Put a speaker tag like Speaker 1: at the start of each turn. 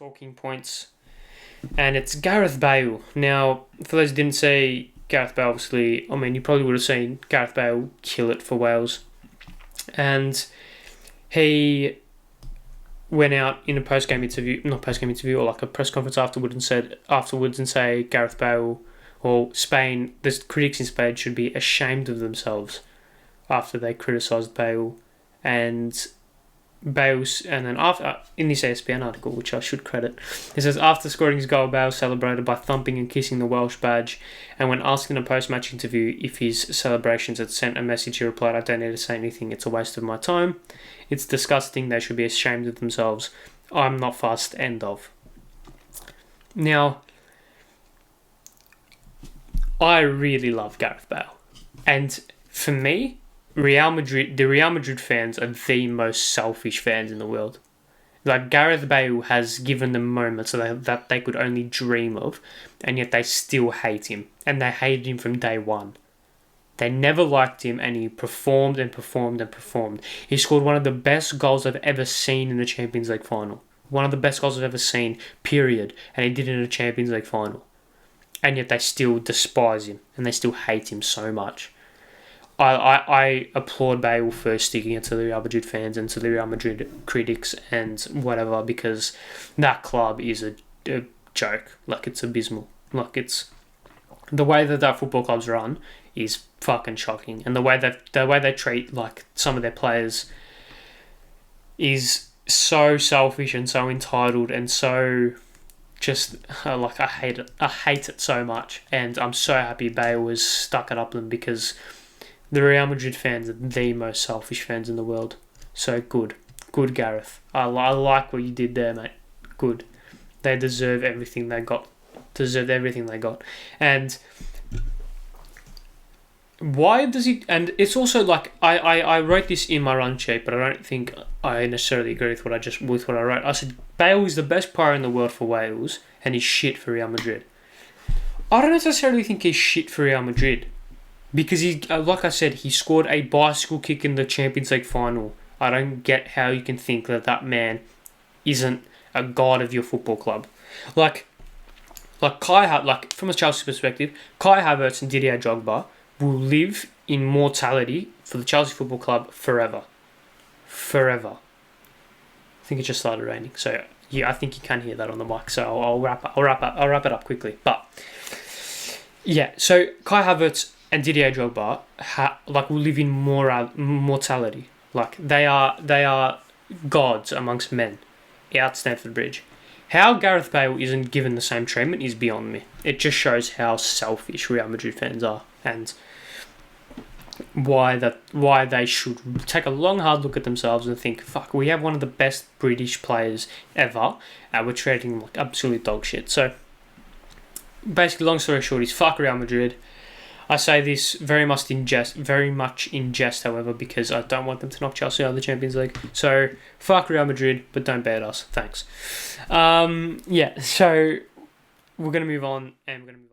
Speaker 1: talking points, and it's Gareth Bale. Now, for those who didn't see Gareth Bale, obviously, I mean, you probably would have seen Gareth Bale kill it for Wales. And he went out in a post-game interview, or like a press conference afterwards and say Gareth Bale or Spain, the critics in Spain should be ashamed of themselves after they criticised Bale. And then after, in this ESPN article, which I should credit, it says, after scoring his goal, Bale celebrated by thumping and kissing the Welsh badge, and when asked in a post-match interview if his celebrations had sent a message, he replied, "I don't need to say anything, it's a waste of my time. It's disgusting, they should be ashamed of themselves. I'm not fussed," end of. Now, I really love Gareth Bale, and for me, the Real Madrid fans are the most selfish fans in the world. Like, Gareth Bale has given them moments that they could only dream of, and yet they still hate him. And they hated him from day one. They never liked him, and he performed and performed and performed. He scored one of the best goals I've ever seen in the Champions League final. One of the best goals I've ever seen, period. And he did it in a Champions League final. And yet they still despise him, and they still hate him so much. I applaud Bale for sticking it to the Real Madrid fans and to the Real Madrid critics and whatever, because that club is a joke. Like, it's abysmal. Like, it's the way that football club's run is fucking shocking, and the way they treat like some of their players is so selfish and so entitled and so just like, I hate it. I hate it so much, and I'm so happy Bale has stuck it up them, because the Real Madrid fans are the most selfish fans in the world. So good. Good, Gareth. I like what you did there, mate. Good. They deserve everything they got. And why does he... And it's also like... I wrote this in my run sheet, but I don't think I necessarily agree with what I wrote. I said, Bale is the best player in the world for Wales, and he's shit for Real Madrid. I don't necessarily think he's shit for Real Madrid, because he, like I said, he scored a bicycle kick in the Champions League final. I don't get how you can think that man isn't a god of your football club. Like from a Chelsea perspective, Kai Havertz and Didier Drogba will live in mortality for the Chelsea Football Club forever. Forever. I think it just started raining, so yeah, I think you can hear that on the mic. So I'll wrap it up quickly. But yeah, so Kai Havertz and Didier Drogba will live in mortality. Like, they are gods amongst men out Stamford Bridge. How Gareth Bale isn't given the same treatment is beyond me. It just shows how selfish Real Madrid fans are, and why they should take a long, hard look at themselves and think, fuck, we have one of the best British players ever, and we're treating them like absolute dog shit. So basically, long story short, is fuck Real Madrid. I say this very much in jest, however, because I don't want them to knock Chelsea out of the Champions League. So, fuck Real Madrid, but don't bet us. Thanks. So we're going to move on, and we're going to move